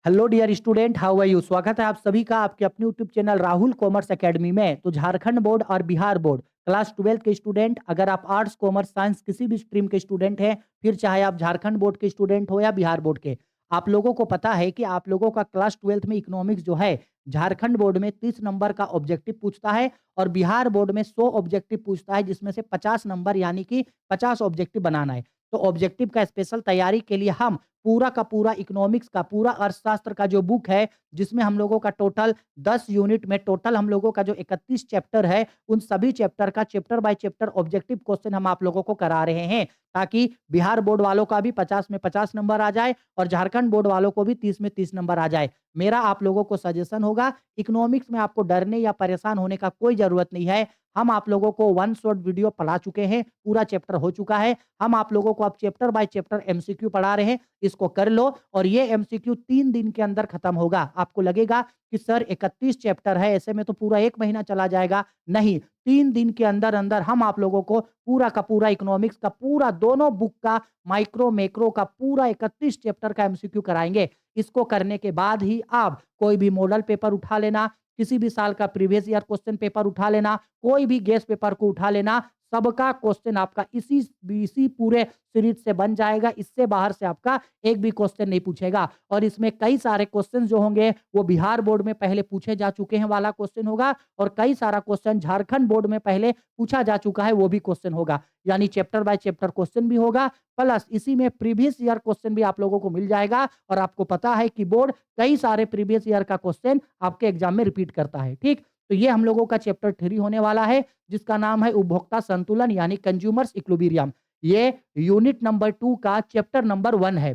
Hello dear student, how are you. स्वागत है आप सभी का आपके अपने YouTube channel Rahul commerce academy में। तो झारखंड बोर्ड और बिहार बोर्ड क्लास 12 के स्टूडेंट, अगर आप आर्ट्स कॉमर्स साइंस किसी भी स्ट्रीम के स्टूडेंट हैं, फिर चाहे आप झारखंड बोर्ड के स्टूडेंट हो या बिहार बोर्ड के, आप लोगों को पता है कि आप लोगों का क्लास 12 में इकोनॉमिक्स जो है, झारखंड बोर्ड में 30 नंबर का ऑब्जेक्टिव पूछता है और बिहार बोर्ड में 100 ऑब्जेक्टिव पूछता है, जिसमें से 50 नंबर यानी कि 50 ऑब्जेक्टिव बनाना है। तो ऑब्जेक्टिव का स्पेशल तैयारी के लिए हम पूरा का पूरा इकोनॉमिक्स का पूरा अर्थशास्त्र का जो बुक है, जिसमें हम लोगों का टोटल 10 यूनिट में टोटल हम लोगों का जो 31 चैप्टर है, उन सभी चैप्टर का chapter by chapter objective question हम आप लोगों को करा रहे हैं, ताकि बिहार बोर्ड वालों का भी 50 में 50 नंबर आ जाए और झारखंड बोर्ड वालों को भी 30 में 30 नंबर आ जाए। मेरा आप लोगों को सजेशन होगा, इकोनॉमिक्स में आपको डरने या परेशान होने का कोई जरूरत नहीं है। हम आप लोगों को वन शॉट वीडियो पढ़ा चुके हैं, पूरा चैप्टर हो चुका है। हम आप लोगों को अब चैप्टर बाय चैप्टर एमसीक्यू पढ़ा रहे हैं, इसको कर लो और ये एमसीक्यू 3 दिन के अंदर खत्म होगा। आपको लगेगा कि सर 31 चैप्टर है, ऐसे में तो पूरा 1 महीना चला जाएगा। नहीं, 3 दिन के अंदर अंदर हम आप लोगों को पूरा का पूरा इकोनॉमिक्स का पूरा दोनों बुक का माइक्रो मैक्रो का पूरा 31 चैप्टर का एमसीक्यू कराएंगे। इसको करने के बाद ही आप कोई भी मॉडल पेपर उठा लेना, किसी भी साल का प्रीवियस ईयर क्वेश्चन पेपर उठा लेना, कोई भी गेस पेपर को उठा लेना, सबका क्वेश्चन आपका इसी इसी पूरे सीरीज से बन जाएगा। इससे बाहर से आपका एक भी क्वेश्चन नहीं पूछेगा और इसमें कई सारे क्वेश्चन जो होंगे वो बिहार बोर्ड में पहले पूछे जा चुके हैं वाला क्वेश्चन होगा और कई सारा क्वेश्चन झारखंड बोर्ड में पहले पूछा जा चुका है वो भी क्वेश्चन होगा। यानी चैप्टर बाय चैप्टर क्वेश्चन भी होगा, प्लस इसी में प्रीवियस ईयर क्वेश्चन भी आप लोगों को मिल जाएगा। और आपको पता है कि बोर्ड कई सारे प्रीवियस ईयर का क्वेश्चन आपके एग्जाम में रिपीट करता है। ठीक, तो ये हम लोगों का चैप्टर 3 होने वाला है, जिसका नाम है उपभोक्ता संतुलन यानी कंज्यूमर्स इक्विलिब्रियम। ये यूनिट नंबर 2 का चैप्टर नंबर 1 है।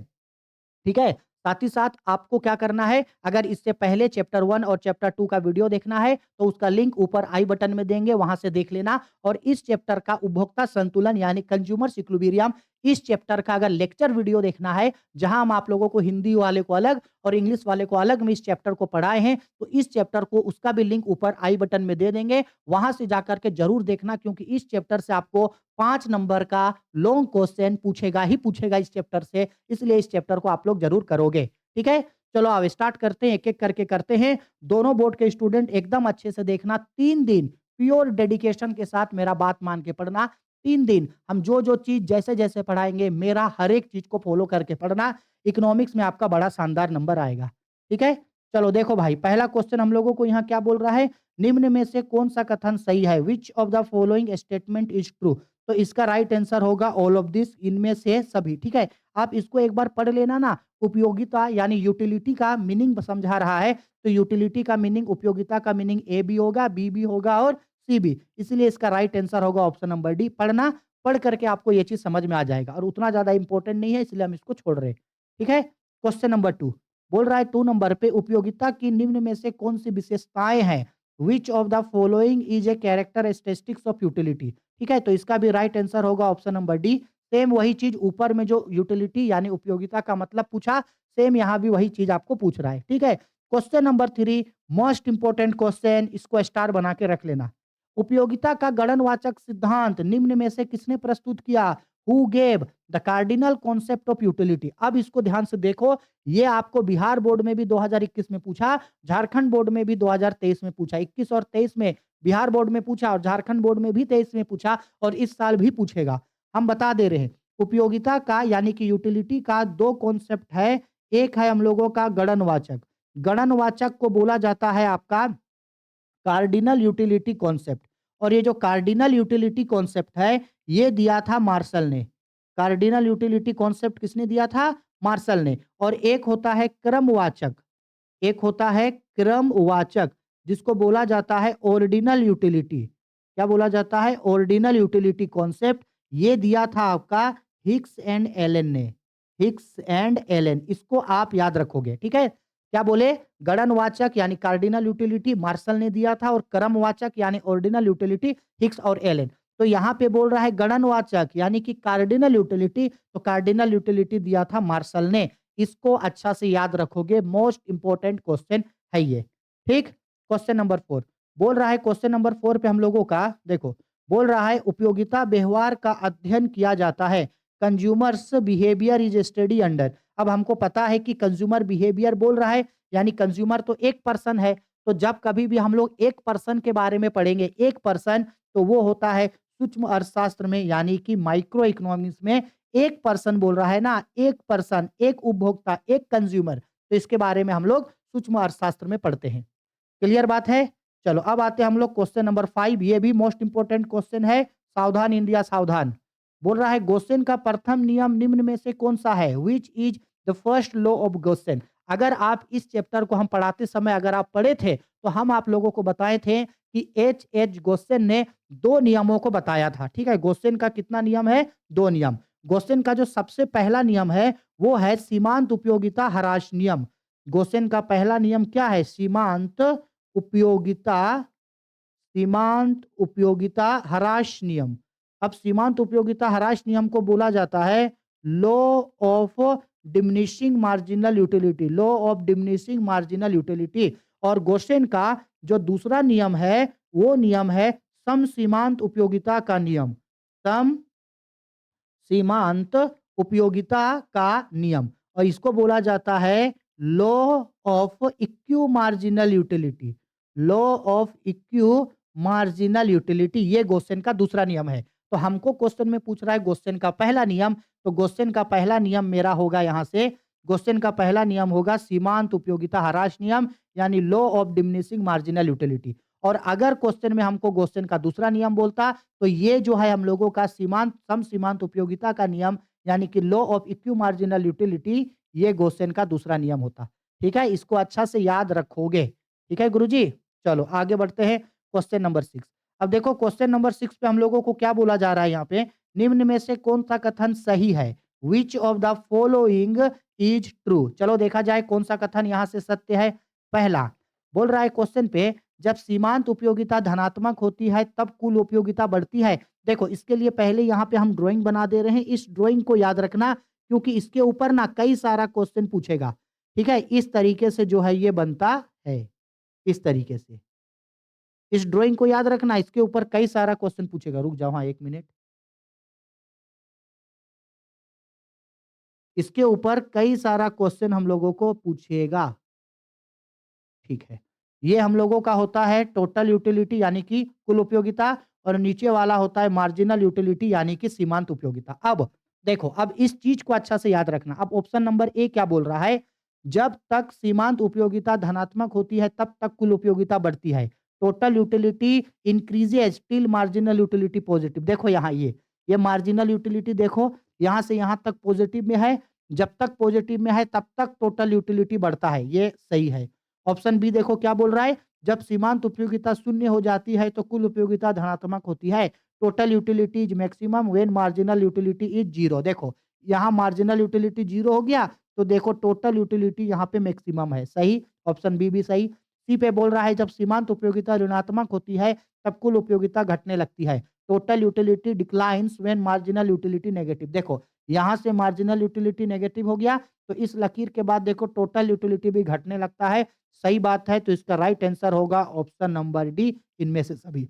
ठीक है? साथ ही साथ आपको क्या करना है, अगर इससे पहले चैप्टर 1 और चैप्टर 2 का वीडियो देखना है, तो उसका लिंक ऊपर आई बटन में देंगे, वहां से देख लेना। और इस चैप्टर का उपभोक्ता संतुलन यानी कंज्यूमर्स इक्विलिब्रियम, इस चैप्टर का अगर लेक्चर वीडियो देखना है, जहां हम आप लोगों को हिंदी वाले को अलग और इंग्लिश वाले को अलग में इस चैप्टर को पढ़ाए हैं, तो इस चैप्टर को उसका भी लिंक ऊपर आई बटन में दे देंगे, वहां से जाकर के जरूर देखना, क्योंकि इस चैप्टर से आपको 5 नंबर का लॉन्ग क्वेश्चन पूछेगा ही पूछेगा इस चैप्टर से, इसलिए इस चैप्टर को आप लोग जरूर करोगे। ठीक है, चलो अब स्टार्ट करते हैं, एक एक करके करते हैं। दोनों बोर्ड के स्टूडेंट एकदम अच्छे से देखना, 3 दिन प्योर डेडिकेशन के साथ मेरा बात मान के पढ़ना। 3 दिन हम जो जो चीज जैसे जैसे पढ़ाएंगे, मेरा हर एक चीज को फॉलो करके पढ़ना। इकोनॉमिक्स में आपका बड़ा शानदार नंबर आएगा। ठीक है, चलो देखो भाई, पहला क्वेश्चन हम लोगों को यहाँ क्या बोल रहा है, निम्न में से कौन सा कथन सही है, which of the following statement is true. तो इसका राइट आंसर होगा ऑल ऑफ दिस, इनमें से सभी। ठीक है, आप इसको एक बार पढ़ लेना ना। उपयोगिता यानी यूटिलिटी का मीनिंग समझा रहा है, तो यूटिलिटी का मीनिंग, उपयोगिता का मीनिंग ए भी होगा, बी भी होगा और सी भी, इसलिए इसका राइट आंसर होगा ऑप्शन नंबर डी। पढ़ना, पढ़ करके आपको ये चीज समझ में आ जाएगा और उतना ज्यादा इंपॉर्टेंट नहीं है, इसलिए हम इसको छोड़ रहे हैं। ठीक है, क्वेश्चन नंबर 2 बोल रहा है, 2 नंबर पे उपयोगिता की निम्न में से कौन सी विशेषताएं हैं, which of the following is a characteristics of utility. ठीक है, तो इसका भी राइट आंसर होगा ऑप्शन नंबर डी। सेम वही चीज ऊपर में जो यूटिलिटी यानी उपयोगिता का मतलब पूछा, सेम यहाँ भी वही चीज आपको पूछ रहा है। ठीक है, question number 3 most important question, इसको स्टार बना के रख लेना। उपयोगिता का गणनवाचक सिद्धांत निम्न में से किसने प्रस्तुत किया, who gave the cardinal concept of utility. अब इसको ध्यान से देखो, ये आपको बिहार बोर्ड में भी 2021 में पूछा, झारखंड बोर्ड में भी 2023 में पूछा, 21 और 23 में बिहार बोर्ड में पूछा और झारखंड बोर्ड में भी 23 में पूछा और इस साल भी पूछेगा। हम बता दे रहे हैं, उपयोगिता का यानी कि यूटिलिटी का 2 कॉन्सेप्ट है। एक है हम लोगों का गणनवाचक, गणनवाचक को बोला जाता है आपका कार्डिनल यूटिलिटी कॉन्सेप्ट। और ये जो कार्डिनल यूटिलिटी कॉन्सेप्ट है, ये दिया था मार्शल ने। कार्डिनल यूटिलिटी कॉन्सेप्ट किसने दिया था, मार्शल ने। और एक होता है क्रमवाचक, एक होता है क्रमवाचक, जिसको बोला जाता है ऑर्डिनल यूटिलिटी। क्या बोला जाता है, ऑर्डिनल यूटिलिटी कॉन्सेप्ट। ये दिया था आपका हिक्स एंड एलन ने, हिक्स एंड एलन, इसको आप याद रखोगे। ठीक है, क्या बोले, गणनवाचक यानी कार्डिनल यूटिलिटी मार्शल ने दिया था और क्रमवाचक यानी ऑर्डिनल यूटिलिटी हिक्स और एलन। तो यहाँ पे बोल रहा है गणनवाचक यानी कि कार्डिनल यूटिलिटी, तो कार्डिनल यूटिलिटी दिया था मार्शल ने। इसको अच्छा से याद रखोगे, मोस्ट इंपोर्टेंट क्वेश्चन है ये। ठीक, क्वेश्चन नंबर 4 बोल रहा है, क्वेश्चन नंबर 4 पे हम लोगों का देखो, बोल रहा है उपयोगिता व्यवहार का अध्ययन किया जाता है, consumers behaviour is study under. अब हमको पता है कि कंज्यूमर बिहेवियर बोल रहा है, यानी कंज्यूमर तो एक पर्सन है। तो जब कभी भी हम लोग एक पर्सन के बारे में पढ़ेंगे, एक पर्सन, तो वो होता है सूक्ष्म अर्थशास्त्र में यानी कि माइक्रो इकोनॉमिक्स में एक पर्सन बोल रहा है ना, एक पर्सन, एक उपभोक्ता, एक कंज्यूमर। तो इसके बारे में हम लोग सूक्ष्म अर्थशास्त्र में पढ़ते हैं। क्लियर बात है? चलो अब आते हैं हम लोग क्वेश्चन नंबर 5, ये भी मोस्ट इंपोर्टेंट क्वेश्चन है। सावधान इंडिया सावधान। बोल रहा है गोसेन का प्रथम नियम निम्न में से कौन-सा है? Which is the first law of Gaussian? अगर आप इस चैप्टर को हम पढ़ाते समय अगर आप पढ़े थे, तो हम आप लोगों को बताए थे कि एच गोसेन ने 2 नियमों को बताया था, ठीक है? गोसेन का कितना नियम है? 2 नियम। गोसेन का जो सबसे पहला नियम है, वो है सीमांत उपयोगिता ह्रास नियम। गोसेन का पहला नियम क्या है? उपयोगिता सीमांत उपयोगिता ह्रास नियम। अब सीमांत उपयोगिता ह्रास नियम को बोला जाता है law of diminishing marginal utility, law of diminishing marginal utility. और गोसेन का जो दूसरा नियम है, वो नियम है सम सीमांत उपयोगिता का नियम। सम सीमांत उपयोगिता का नियम, और इसको बोला जाता है law of equi marginal utility, law of equi marginal utility. ये गोसेन का दूसरा नियम है। तो हमको क्वेश्चन में पूछ रहा है गोसेन का पहला नियम, तो गोसेन का पहला नियम मेरा होगा यहाँ से, गोसेन का पहला नियम होगा सीमांत उपयोगिता ह्रास नियम, यानी law of diminishing marginal utility. और अगर क्वेश्चन में हमको गोसेन का दूसरा नियम बोलता, तो ये जो है हम लोगों का सीमांत सम सीमांत उपयोगिता का नियम, यानी कि law of equi marginal utility, ये गोसेन का दूसरा नियम होता। ठीक है, इसको अच्छा से याद रखोगे। ठीक है गुरुजी? चलो आगे बढ़ते हैं क्वेश्चन नंबर 6। अब देखो क्वेश्चन नंबर 6 पे हम लोगों को क्या बोला जा रहा है यहाँ पे, निम्न में से कौन सा कथन सही है? Which of the following is true? चलो देखा जाए कौन सा कथन यहाँ से सत्य है। पहला बोल रहा है क्वेश्चन पे, जब सीमांत उपयोगिता धनात्मक होती है तब कुल उपयोगिता बढ़ती है। देखो इसके लिए पहले यहाँ पे हम ड्राइंग बना दे रहे हैं, इस ड्राइंग को याद रखना क्योंकि इसके ऊपर ना कई सारा क्वेश्चन पूछेगा। ठीक है, इस तरीके से जो है ये बनता है, इस तरीके से। इस ड्राइंग को याद रखना, इसके ऊपर कई सारा क्वेश्चन पूछेगा। रुक जाओ, हाँ 1 मिनट। इसके ऊपर कई सारा क्वेश्चन हम लोगों को पूछेगा। ठीक है। ये हम लोगों का होता है टोटल यूटिलिटी यानी कि कुल उपयोगिता, और नीचे वाला होता है मार्जिनल यूटिलिटी यानी कि सीमांत उपयोगिता। अब देखो, अब इस चीज को अच्छा से याद रखना। अब ऑप्शन नंबर ए क्या बोल रहा है? जब तक सीमांत उपयोगिता धनात्मक होती है तब तक कुल उपयोगिता बढ़ती है। Total utility increases till marginal utility positive. देखो यहाँ ये मार्जिनल यूटिलिटी देखो, यहाँ से यहाँ तक पॉजिटिव में है। जब तक पॉजिटिव में है तब तक टोटल यूटिलिटी बढ़ता है, ये सही है। ऑप्शन बी देखो क्या बोल रहा है, जब सीमांत उपयोगिता शून्य हो जाती है तो कुल उपयोगिता धनात्मक होती है। Total utility is maximum when marginal utility is zero. देखो यहाँ मार्जिनल यूटिलिटी जीरो हो गया, तो देखो टोटल यूटिलिटी यहाँ पे मैक्सिमम है। सही, ऑप्शन बी भी सही। सी पे बोल रहा है जब सीमांत उपयोगिता ऋणात्मक होती है तब कुल उपयोगिता घटने लगती है। Total utility declines when marginal utility negative. देखो यहाँ से मार्जिनल यूटिलिटी नेगेटिव हो गया, तो इस लकीर के बाद देखो टोटल यूटिलिटी भी घटने लगता है। सही बात है, तो इसका राइट आंसर होगा ऑप्शन नंबर डी, इनमें से सभी।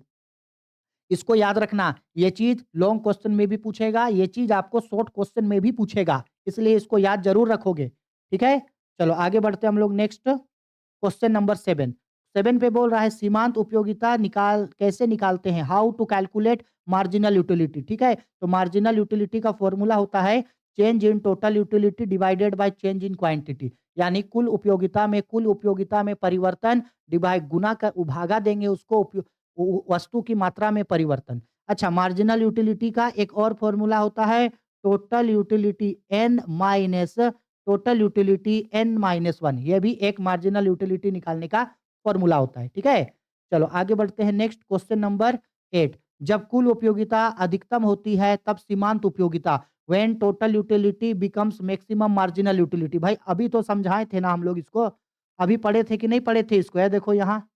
इसको याद रखना, ये चीज लॉन्ग क्वेश्चन में भी पूछेगा, ये चीज आपको शॉर्ट क्वेश्चन में भी पूछेगा, इसलिए इसको याद जरूर रखोगे। ठीक है, चलो आगे बढ़ते हैं हम लोग नेक्स्ट क्वेश्चन नंबर 7। 7 पे बोल रहा है सीमांत उपयोगिता कैसे निकालते हैं? How to calculate marginal utility. ठीक है, तो मार्जिनल यूटिलिटी का फॉर्मूला होता है change in total utility divided by change in quantity, यानी कुल उपयोगिता में परिवर्तन डिवाइड गुना कर भागा देंगे उसको वस्तु की मात्रा में परिवर्तन। अच्छा, मार्जिनल यूटिलिटी का एक और फॉर्मूला होता है total utility N minus total utility N minus 1। ये भी एक मार्जिनल यूटिलिटी निकालने का फॉर्मूला होता है। ठीक है, चलो आगे बढ़ते हैं नेक्स्ट क्वेश्चन नंबर 8। जब कुल उपयोगिता अधिकतम होती है तब सीमांत उपयोगिता when total utility becomes maximum marginal utility. भाई अभी तो समझाए थे ना हम लोग इसको, अभी पढ़े थे कि नहीं पढ़े थे इसको? है देखो यहाँ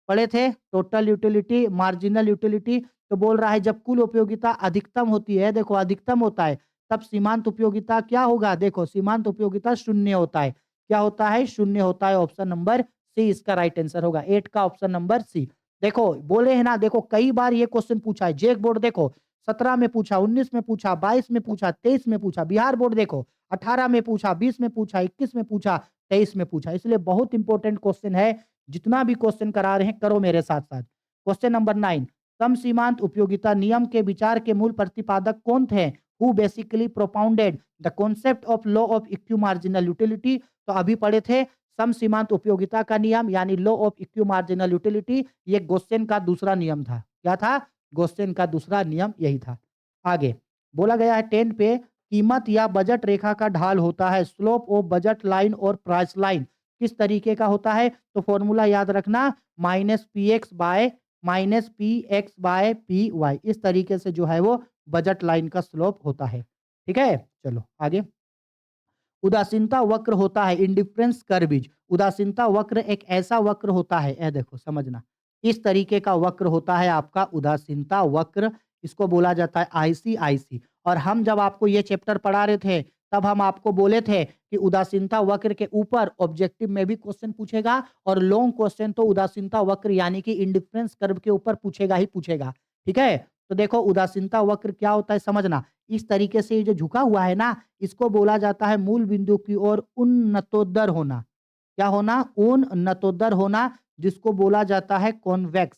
पढ़े थे टोटल यूटिलिटी मार्जिनल यूटिलिटी। तो बोल रहा है जब कुल उपयोगिता अधिकतम होती है, देखो अधिकतम होता है, तब सीमांत उपयोगिता क्या होगा? देखो सीमांत उपयोगिता शून्य होता है। क्या होता है? शून्य होता है। ऑप्शन नंबर सी इसका राइट आंसर होगा, 8 का ऑप्शन नंबर सी। देखो बोले हैं ना, देखो कई बार ये क्वेश्चन पूछा है, जेक बोर्ड देखो 17 में पूछा, 19 में पूछा, 22 में पूछा, 23 में पूछा, बिहार बोर्ड देखो 18 में पूछा, 20 में पूछा, 21 में पूछा, 23 में पूछा। इसलिए बहुत इंपॉर्टेंट क्वेश्चन है। जितना भी क्वेश्चन करा रहे हैं करो मेरे साथ-साथ। क्वेश्चन नंबर 9, समसीमांत उपयोगिता नियम के विचार के मूल प्रतिपादक कौन थे? Who basically propounded the concept of law of equi marginal utility. तो अभी पढ़े थे समसीमांत उपयोगिता का नियम यानी law of equi marginal utility. ये गोस्सेन का दूसरा नियम था। क्या था? गोस्सेन का दूसरा नियम यही था। आगे बोला गया है 10 पे, कीमत या बजट रेखा का ढाल होता है स्लोप ऑफ बजट लाइन और प्राइस लाइन किस तरीके का होता है? तो फॉर्मूला याद रखना, minus P X by P Y. इस तरीके से जो है वो बजट लाइन का स्लोप होता है। ठीक है, चलो आगे। उदासीनता वक्र होता है इंडिफरेंस कर्विज। उदासीनता वक्र एक ऐसा वक्र होता है, ये देखो समझना, इस तरीके का वक्र होता है आपका उदासीनता वक्र। इसको बोला जाता है आईसीआईसी। और हम जब आपको ये चैप्टर पढ़ा रहे थे तब हम आपको बोले थे कि उदासीनता वक्र के ऊपर ऑब्जेक्टिव में भी क्वेश्चन पूछेगा और लॉन्ग क्वेश्चन तो उदासीनता वक्र यानी कि इंडिफरेंस कर्व के ऊपर पूछेगा ही पूछेगा। ठीक है, तो देखो उदासीनता वक्र क्या होता है समझना। इस तरीके से ये जो झुका हुआ है ना, इसको बोला जाता है मूल बिंदु की ओर उन्नतोदर होना। क्या होना? उन्नतोदर होना, जिसको बोला जाता है कॉन्वेक्स।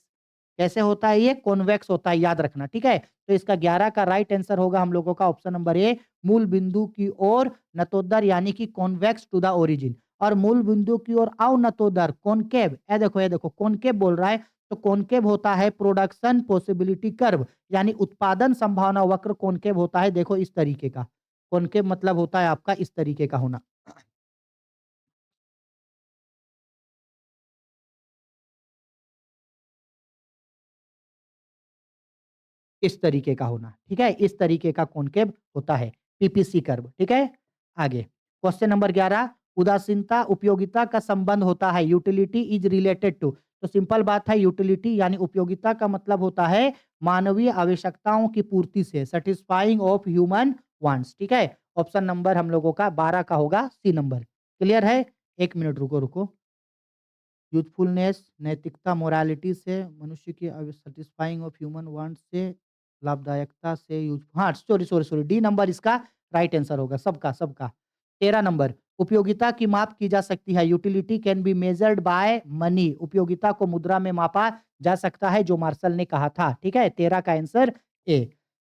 कैसे होता है ये? कॉन्वेक्स होता है, याद रखना। ठीक है, तो इसका 11 का राइट आंसर होगा हम लोगों का ऑप्शन नंबर ए, मूल बिंदु की ओर नतोदर यानी कि कॉन्वेक्स टू द ओरिजिन। और मूल बिंदु की ओर अवनतोदर कॉनकेव, ये देखो कॉनकेव बोल रहा है, तो कॉनकेव होता है प्रोडक्शन पॉसिबिलिटी कर्व यानी उत्पादन संभावना वक्र कॉनकेव होता है। देखो इस तरीके का कॉनकेव मतलब होता है आपका इस तरीके का होना, इस तरीके का होना। ठीक है, इस तरीके का कॉनकेव होता है पीपीसी कर्व। ठीक है, आगे क्वेश्चन नंबर 11, उदासीनता उपयोगिता का संबंध होता है यूटिलिटी इज रिलेटेड टू। तो सिंपल बात है, यूटिलिटी यानी उपयोगिता का मतलब होता है मानवीय आवश्यकताओं की पूर्ति से, सेटिस्फाइंग ऑफ ह्यूमन वांट्स। ठीक है, ऑप्शन नंबर हम लोगों का 12 का होगा सी नंबर। क्लियर है? एक मिनट रुको रुको। यूथफुलनेस नैतिकता मोरालिटी से, मनुष्य की satisfying of human want say, लाभदायकता से, यूज हाँ sorry sorry sorry, D number इसका राइट आंसर होगा सबका सबका। 13 नंबर, उपयोगिता की माप की जा सकती है, utility can be measured by money. उपयोगिता को मुद्रा में मापा जा सकता है, जो मार्शल ने कहा था। ठीक है, 13 का आंसर ए।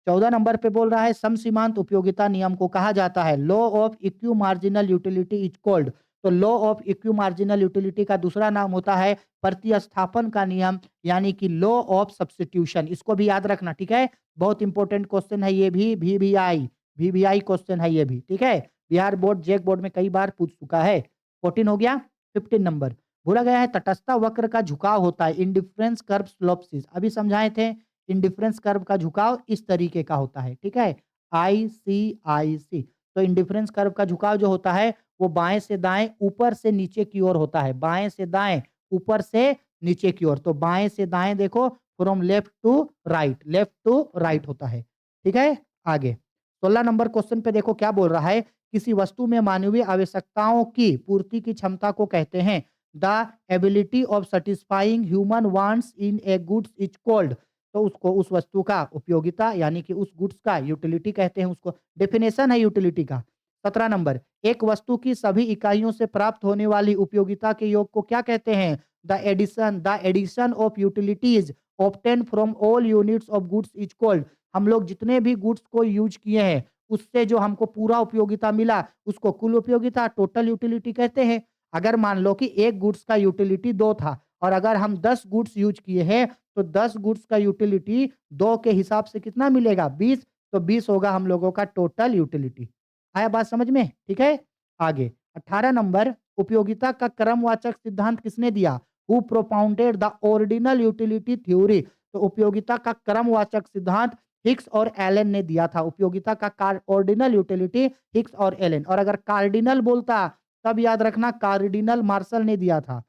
14 नंबर पे बोल रहा है समसीमांत उपयोगिता नियम को कहा जाता है law of equi marginal utility is called. तो law of equi marginal utility का दूसरा नाम होता है प्रतिस्थापन का नियम यानी कि लॉ ऑफ सब्स्टिट्यूशन। इसको भी याद रखना। ठीक है, बहुत इंपॉर्टेंट क्वेश्चन है ये भी, वीवीआई क्वेश्चन है ये भी। ठीक है, बिहार बोर्ड जेक बोर्ड में कई बार पूछ चुका है। 14 हो गया। 15 नंबर बोला गया है तटस्थ वक्र का झुकाव होता है इंडिफरेंस कर्व स्लोपसिस। अभी समझाए थे, इंडिफरेंस कर्व का झुकाव इस तरीके का होता है। ठीक है, आईसीआईसी। तो इंडिफरेंस कर्व का झुकाव जो होता है वो बाएं से दाएं ऊपर से नीचे की ओर होता है, बाएं से दाएं ऊपर से नीचे की ओर। तो बाएं से दाएं देखो, from left to right, left to right होता है। ठीक है, आगे 16 नंबर क्वेश्चन पे देखो क्या बोल रहा है, किसी वस्तु में मानवीय आवश्यकताओं की पूर्ति की क्षमता को कहते हैं the ability of satisfying human wants in A goods is called. तो उसको उस वस्तु का उपयोगिता यानी कि उस गुड्स का यूटिलिटी कहते हैं, उसको डेफिनेशन है यूटिलिटी का। 17 नंबर, एक वस्तु की सभी इकाइयों से प्राप्त होने वाली उपयोगिता के योग को क्या कहते हैं? The addition of utilities obtain from all units of goods is called. हम लोग जितने भी गुड्स को यूज किए हैं उससे जो हमको पूरा उपयोगिता मिला उसको कुल उपयोगिता, टोटल यूटिलिटी कहते हैं। अगर मान लो कि एक गुड्स का यूटिलिटी 2 था और अगर हम 10 गुड्स यूज किए हैं तो 10 गुड्स का यूटिलिटी 2 के हिसाब से कितना मिलेगा? 20। तो 20 होगा हम लोगों का टोटल यूटिलिटी। आया बात समझ में? ठीक है, आगे 18 नंबर, उपयोगिता का क्रमवाचक सिद्धांत किसने दिया? Who propounded the ordinal utility theory. तो उपयोगिता का क्रमवाचक सिद्धांत हिक्स और एलन ने दिया था। उपयोगिता का ऑर्डिनल यूटिलिटी हिक्स और एलन। और अगर कार्डिनल बोलता तब याद रखना कार्डिनल मार्शल ने दिया था।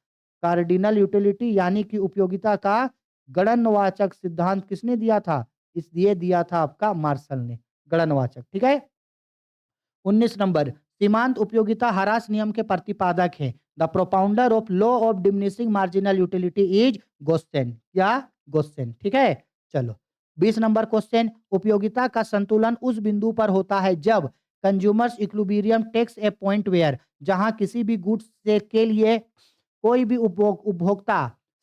कार्डिनल यूटिलिटी यानी कि उपयोगिता का गणनवाचक सिद्धांत किसने दिया था? इसलिए दिया था आपका मार्शल ने, गणनवाचक। ठीक है, 19 नंबर, सीमांत उपयोगिता हरास नियम के प्रतिपादक है। The propounder of law of diminishing marginal utility is Gossen या गोस्सेन। ठीक है, चलो 20 नंबर क्वेश्चन, उपयोगिता का संतुलन उस बिंदु पर होता है जब consumers equilibrium takes a point where, जहां किसी भी गुड्स से के लिए कोई भी उपभोक्ता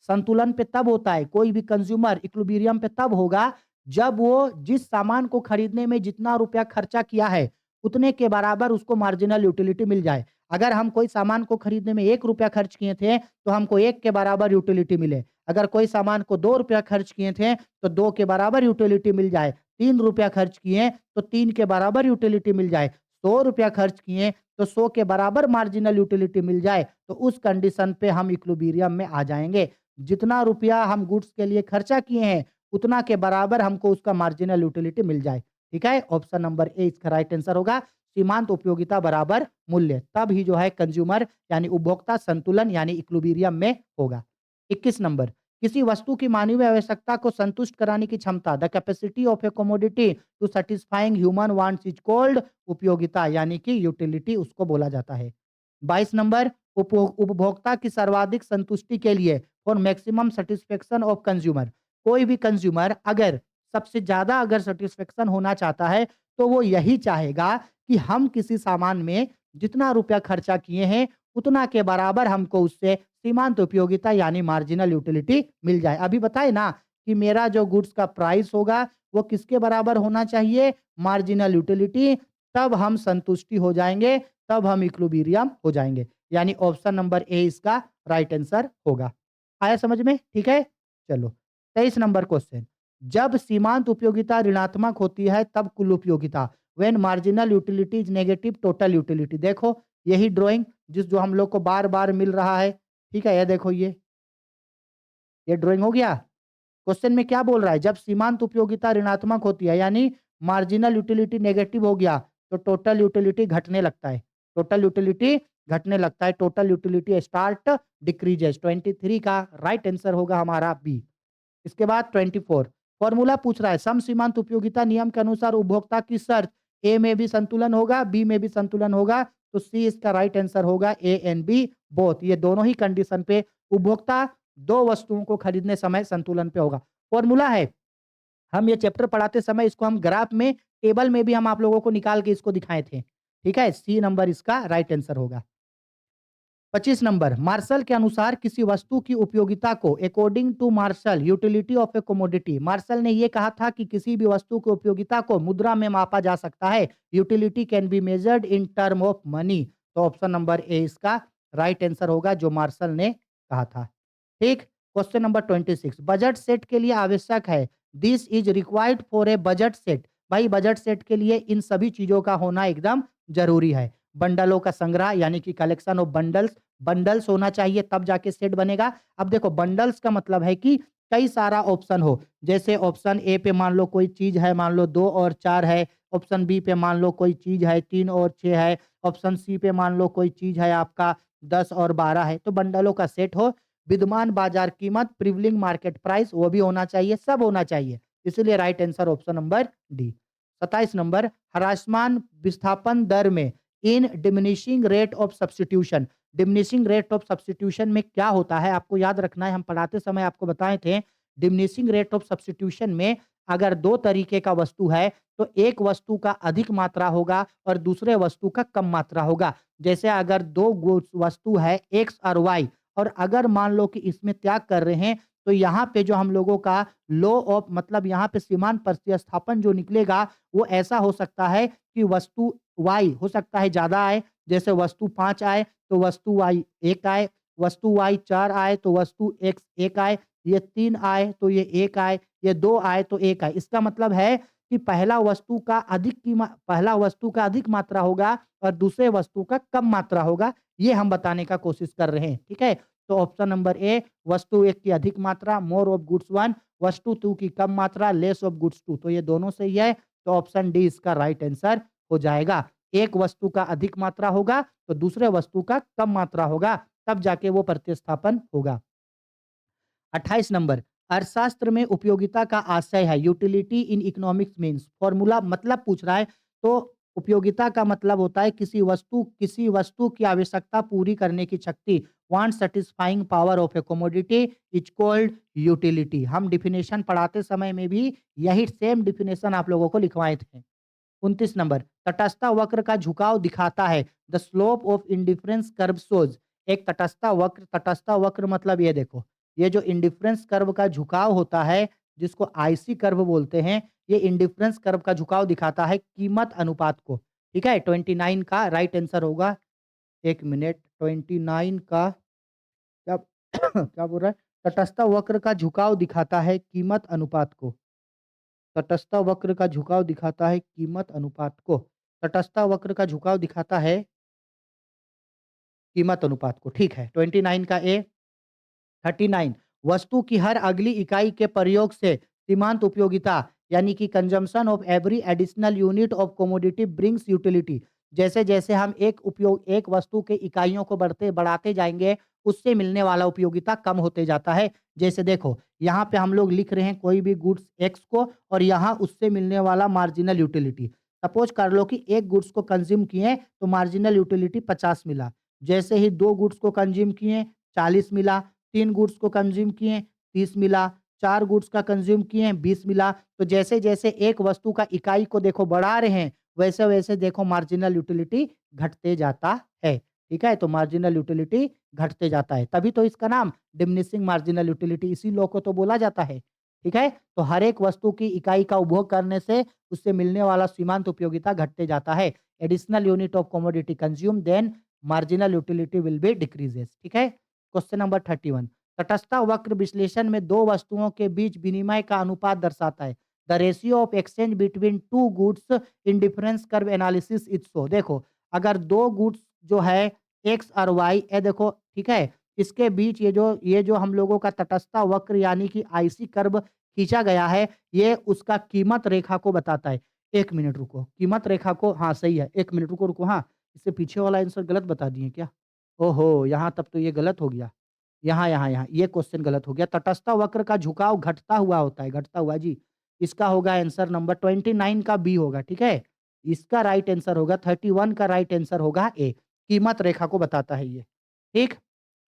संतुलन पे तब होता है, कोई भी कंज्यूमर इक्विलिब्रियम पे तब होगा जब वो जिस सामान को खरीदने में जितना रुपया खर्चा किया है उतने के बराबर उसको मार्जिनल यूटिलिटी मिल जाए। अगर हम कोई सामान को खरीदने में 1 रुपया खर्च किए थे, तो हमको 1 के बराबर यूटिलिटी मिले। अगर कोई सामान को 2 रुपया खर्च किए थे, तो 2 के बराबर यूटिलिटी मिल जाए। 3 रुपया खर्च किए, तो 3 के बराबर यूटिलिटी मिल जाए। 100 रुपया खर्च किए, तो 100 के बराबर मार्जिनल यूटिलिटी मिल जाए, तो उस कंडीशन पे हम इक्विलिब्रियम में आ जाएँगे। जितना रुपया हम गुड्स के लिए खर्चा किए हैं, उतना के बराबर हमको उसका मार्जिनल यूटिलिटी मिल जाए। ठीक है? ऑप्शन नंबर ए इसका राइट आंसर होगा। सीमांत उपयोगिता बराबर मूल्य, तब ही जो है कंज्यूमर यानी उपभोक्ता संतुलन यानी इक्विलिब्रियम में होगा। 21 नंबर, किसी वस्तु की मानवीय आवश्यकता को संतुष्ट कराने की क्षमता, the capacity of a commodity to satisfying human wants is called उपयोगिता यानी कि यूटिलिटी उसको बोला जाता है। 22 नंबर, उपभोक्ता की सर्वाधिक संतुष्टि के लिए for maximum satisfaction of consumer, कोई भी कंज्यूमर अगर सबसे ज्यादा अगर सेटिस्फेक्शन होना चाहता है तो वो यही चाहेगा कि हम किसी सामान में जितना रुपया खर्चा किए हैं उतना के बराबर हमको उससे सीमांत उपयोगिता यानी मार्जिनल यूटिलिटी मिल जाए। अभी बताए ना कि मेरा जो गुड्स का प्राइस होगा वो किसके बराबर होना चाहिए, मार्जिनल यूटिलिटी, तब हम संतुष्टि हो जाएंगे, तब हम इक्विलिब्रियम हो जाएंगे। यानी ऑप्शन नंबर ए इसका राइट आंसर होगा। आया समझ में? ठीक है, चलो 23 नंबर क्वेश्चन, जब सीमांत उपयोगिता ऋणात्मक होती है तब कुल उपयोगिता, when marginal utility is negative total utility. देखो यही ड्राइंग जिस जो हम लोग को बार बार मिल रहा है, ठीक है, ये देखो ये ड्राइंग हो गया। क्वेश्चन में क्या बोल रहा है, जब सीमांत उपयोगिता ऋणात्मक होती है यानी मार्जिनल यूटिलिटी नेगेटिव हो गया तो टोटल यूटिलिटी घटने लगता है, टोटल यूटिलिटी घटने लगता है, टोटल यूटिलिटी स्टार्ट डिक्रीजेस। 23 का राइट आंसर होगा हमारा बी। इसके बाद 24 फॉर्मूला पूछ रहा है, सम सीमांत उपयोगिता नियम के अनुसार उपभोक्ता की शर्त ए में भी संतुलन होगा, बी में भी संतुलन होगा, तो सी इसका राइट आंसर होगा, ए एंड बी बोथ, ये दोनों ही कंडीशन पे उपभोक्ता दो वस्तुओं को खरीदने समय संतुलन पे होगा। फॉर्मूला है, हम ये चैप्टर पढ़ाते समय इसको हम ग्राफ में टेबल में भी हम आप लोगों को निकाल के इसको दिखाए थे। ठीक है, सी नंबर इसका राइट आंसर होगा। 25 नंबर, मार्शल के अनुसार किसी वस्तु की उपयोगिता को according to Marshall utility of a commodity, Marshall ने यह कहा था कि किसी भी वस्तु की उपयोगिता को मुद्रा में मापा जा सकता है, utility can be measured in term of money, तो ऑप्शन नंबर ए इसका राइट आंसर होगा जो मार्शल ने कहा था। ठीक, क्वेश्चन नंबर 26, बजट सेट के लिए आवश्यक है, this is required for a budget set, भाई बजट सेट के लिए इन सभी चीजों का होना एकदम जरूरी है। बंडलों का संग्रह यानी कि कलेक्शन ऑफ बंडल्स, बंडल्स होना चाहिए तब जाके सेट बनेगा। अब देखो बंडल्स का मतलब है कि कई सारा ऑप्शन हो, जैसे ऑप्शन ए पे मान लो कोई चीज है, मान लो 2 और 4 है, ऑप्शन बी पे मान लो कोई चीज है 3 और 6 है, ऑप्शन सी पे मान लो कोई चीज है आपका 10 और 12 है, तो बंडलों का सेट हो, विद्यमान बाजार कीमत प्रिवलिंग मार्केट प्राइस वो भी होना चाहिए, सब होना चाहिए, इसलिए right answer option number D. 27 number, ह्रासमान विस्थापन दर में in diminishing rate of substitution, diminishing rate of substitution में क्या होता है आपको याद रखना है, हम पढ़ाते समय आपको बताए थे। डिमिनिशिंग रेट ऑफ सब्स्टिट्यूशन में अगर दो तरीके का वस्तु है तो एक वस्तु का अधिक मात्रा होगा और दूसरे वस्तु का कम मात्रा होगा। जैसे अगर दो वस्तु है एक्स और वाई, और अगर मान लो कि इसमें त्याग कर रहे हैं, तो यहाँ पे जो हम लोगों का लॉ ऑफ मतलब यहाँ पे सीमांत प्रतिस्थापन जो निकलेगा वो ऐसा हो सकता है कि वस्तु वाई हो सकता है ज्यादा आए, जैसे वस्तु 5 आए तो वस्तु वाई 1 आए, वस्तु वाई 4 आए तो वस्तु एक्स 1 आए, ये 3 आए तो ये 1 आए, ये 2 आए तो 1 आए। इसका मतलब है कि पहला वस्तु का अधिक मात्रा होगा और दूसरे वस्तु का कम मात्रा होगा, ये हम बताने का कोशिश कर रहे हैं। ठीक है, तो ऑप्शन नंबर ए, वस्तु 1 की अधिक मात्रा मोर ऑफ गुड्स 1, वस्तु 2 की कम मात्रा लेस ऑफ गुड्स 2, तो ये दोनों सही है, तो ऑप्शन डी इसका राइट आंसर हो जाएगा। एक वस्तु का अधिक मात्रा होगा तो दूसरे वस्तु का कम मात्रा होगा, तब जाके वो प्रतिस्थापन होगा। 28 नंबर, अर्थशास्त्र में उपयोगिता का आशय है utility in economics means, formula मतलब पूछ रहा है, तो उपयोगिता का मतलब होता है किसी वस्तु की आवश्यकता पूरी करने की शक्ति, want satisfying power of a commodity is called utility. हम डिफिनेशन पढ़ाते समय में भी यही सेम डिफिनेशन आप लोगों को लिखवाए थे। 29 नंबर, तटस्थता वक्र का झुकाव दिखाता है। The slope of indifference curve shows. एक तटस्थता वक्र मतलब ये देखो, ये जो इंडिफरेंस कर्व का झुकाव होता है, जिसको आईसी कर्व बोलते हैं, ये इंडिफरेंस कर्व का झुकाव दिखाता है कीमत अनुपात को। ठीक है, 29 का राइट आंसर होगा। 1 मिनट, 29 का क्या क्या बोल रहा है? तटस्थ वक्र का झुकाव दिखाता है कीमत अनुपात को। तटस्थ वक्र का झुकाव दिखाता है कीमत अनुपात को। तटस्थ वक्र का झुकाव दिखाता है कीमत अनुपात को। ठीक है, 29 का ए। 39, वस्तु की हर अगली इकाई के प्रयोग से सीमांत उपयोगिता यानी कि consumption of every additional unit of commodity brings utility. जैसे जैसे हम एक वस्तु के इकाइयों को बढ़ाते जाएंगे, उससे मिलने वाला उपयोगिता कम होते जाता है। जैसे देखो, यहाँ पे हम लोग लिख रहे हैं कोई भी गुड्स एक्स को, और यहाँ उससे मिलने वाला मार्जिनल यूटिलिटी। सपोज कर लो कि एक गुड्स को कंज्यूम किए तो मार्जिनल यूटिलिटी 50 मिला। जैसे ही दो गुड्स को कंज्यूम किए 40 मिला, 3 गुड्स को कंज़्यूम किए 30 मिला, 4 गुड्स का कंज़्यूम किए 20 मिला। तो जैसे-जैसे एक वस्तु का इकाई को देखो बढ़ा रहे हैं, वैसे-वैसे देखो मार्जिनल यूटिलिटी घटते जाता है। ठीक है? तो मार्जिनल यूटिलिटी घटते जाता है। तभी तो इसका नाम डिमिनिशिंग मार्जिनल यूटिलिटी इसी लॉ को तो बोला जाता है। ठीक है? तो हर एक वस्तु की इकाई का उपभोग करने से उससे मिलने वाला सीमांत उपयोगिता घटते जाता है। Additional unit of commodity consume then marginal utility will be decreases. ठीक है? क्वेश्चन नंबर 31, तटस्थता वक्र विश्लेषण में दो वस्तुओं के बीच विनिमय का अनुपात दर्शाता है। The ratio of exchange between two goods in difference curve analysis is so. देखो, अगर दो गुड्स जो है एक्स और वाई, ये देखो, ठीक है, इसके बीच ये जो हम लोगों का तटस्थता वक्र यानी कि आईसी कर्व खींचा गया है, ये उसका कीमत रेखा को बताता है। 1 मिनट रुको, कीमत रेखा को, हाँ सही है, 1 मिनट रुको, हाँ, इससे पीछे वाला आंसर गलत बता दिए क्या? ओहो! यहाँ तब तो ये गलत हो गया। यहाँ, ये क्वेश्चन गलत हो गया। तटस्थ वक्र का झुकाव घटता हुआ होता है, घटता हुआ जी। इसका होगा आंसर नंबर 29 का बी होगा, ठीक है? इसका राइट आंसर होगा 31 का राइट आंसर होगा ए। कीमत रेखा को बताता है ये, ठीक?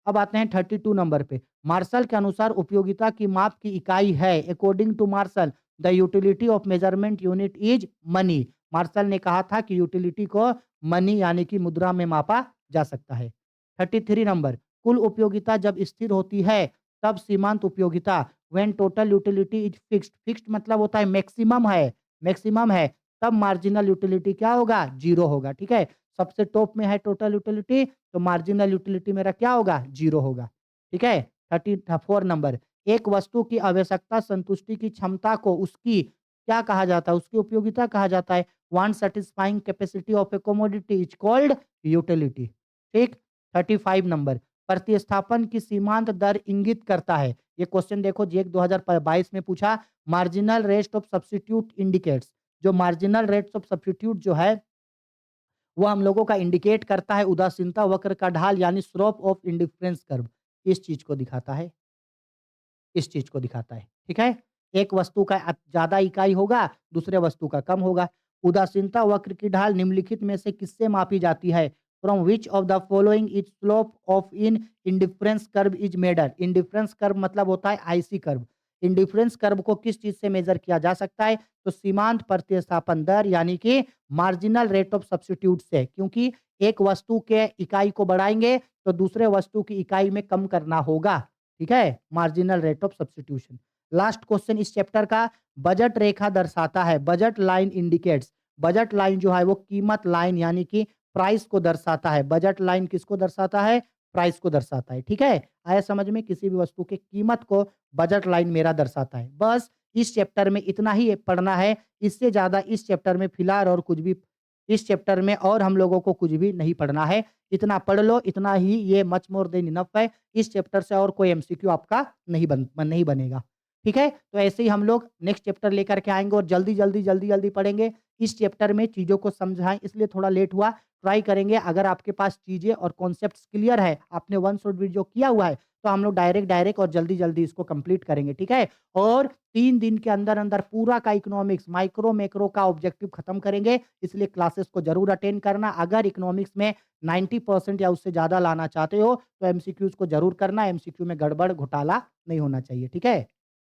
अब आते हैं 32 नंबर पे। मार्शल के अनुसार उपयोगिता की माप की इकाई है। According to Marshall, the utility of measurement unit is money. Marshall ने कहा था कि यूटिलिटी को मनी यानी कि मुद्रा में मापा जा सकता है। 33 नंबर, कुल उपयोगिता जब स्थिर होती है तब सीमांत उपयोगिता when total utility is fixed. Fixed मतलब होता है मैक्सिमम है, तब मार्जिनल यूटिलिटी क्या होगा? जीरो होगा। ठीक है, सबसे टॉप में है टोटल यूटिलिटी, तो मार्जिनल यूटिलिटी मेरा क्या होगा? जीरो होगा। ठीक है, 34 नंबर, एक वस्तु की आवश्यकता संतुष्टि की क्षमता को उसकी क्या कहा जाता है? उसकी उपयोगिता कहा जाता है। Want satisfying capacity of a commodity is called utility. ठीक, 35 नंबर, प्रतिस्थापन की सीमांत दर इंगित करता है। ये क्वेश्चन देखो, जेक 2022 में पूछा, marginal rate of substitute indicates. जो मार्जिनल रेट्स ऑफ सब्स्टिट्यूट जो है, वो हम लोगों का इंडिकेट करता है उदासीनता वक्र का ढाल यानी स्लोप ऑफ इंडिफरेंस कर्व। इस चीज को दिखाता है, इस चीज को दिखाता है। ठीक है, एक वस्तु का ज्यादा इकाई होगा, दूसरे वस्तु का कम होगा। उदासीनता वक्र की ढाल निम्नलिखित में से किससे मापी जाती है? From which of the following is slope of in indifference curve is measured. Indifference curve मतलब होता है आईसी कर्व। इंडिफरेंस कर्व को किस चीज से मेजर किया जा सकता है? तो सीमांत प्रतिस्थापन दर यानी कि मार्जिनल रेट ऑफ सब्स्टिट्यूट से, क्योंकि एक वस्तु के इकाई को बढ़ाएंगे तो दूसरे वस्तु की इकाई में कम करना होगा। ठीक है, marginal rate of substitution. Last question इस चैप्टर का, बजट रेखा दर्शाता है। Budget line indicates. Budget line जो है वो कीमत लाइन यानी कि प्राइस को दर्शाता है। बजट लाइन किसको दर्शाता है? प्राइस को दर्शाता है। ठीक है, आया समझ में? किसी भी वस्तु की कीमत को बजट लाइन मेरा दर्शाता है। बस इस चैप्टर में इतना ही पढ़ना है। इससे ज्यादा इस चैप्टर में फिलहाल और कुछ भी, इस चैप्टर में और हम लोगों को कुछ भी नहीं पढ़ना है। इतना पढ़ लो, इतना ही, ये मच मोर देन इनफ है। इस चैप्टर से और कोई एमसीक्यू आपका नहीं बनेगा। ठीक है, तो ऐसे ही हम लोग नेक्स्ट चैप्टर लेकर के आएंगे और जल्दी पढ़ेंगे। इस चैप्टर में चीज़ों को समझाएं, इसलिए थोड़ा लेट हुआ। ट्राई करेंगे, अगर आपके पास चीज़ें और कॉन्सेप्ट्स क्लियर है, आपने वन शॉट वीडियो किया हुआ है, तो हम लोग डायरेक्ट और जल्दी इसको कंप्लीट करेंगे। ठीक है, और 3 दिन के अंदर पूरा का इकोनॉमिक्स माइक्रो मैक्रो का ऑब्जेक्टिव खत्म करेंगे। इसलिए क्लासेस को जरूर अटेंड करना। अगर इकोनॉमिक्स में 90% या उससे ज़्यादा लाना चाहते हो तो एमसीक्यूज को जरूर करना। एमसीक्यू में गड़बड़ घोटाला नहीं होना चाहिए। ठीक है।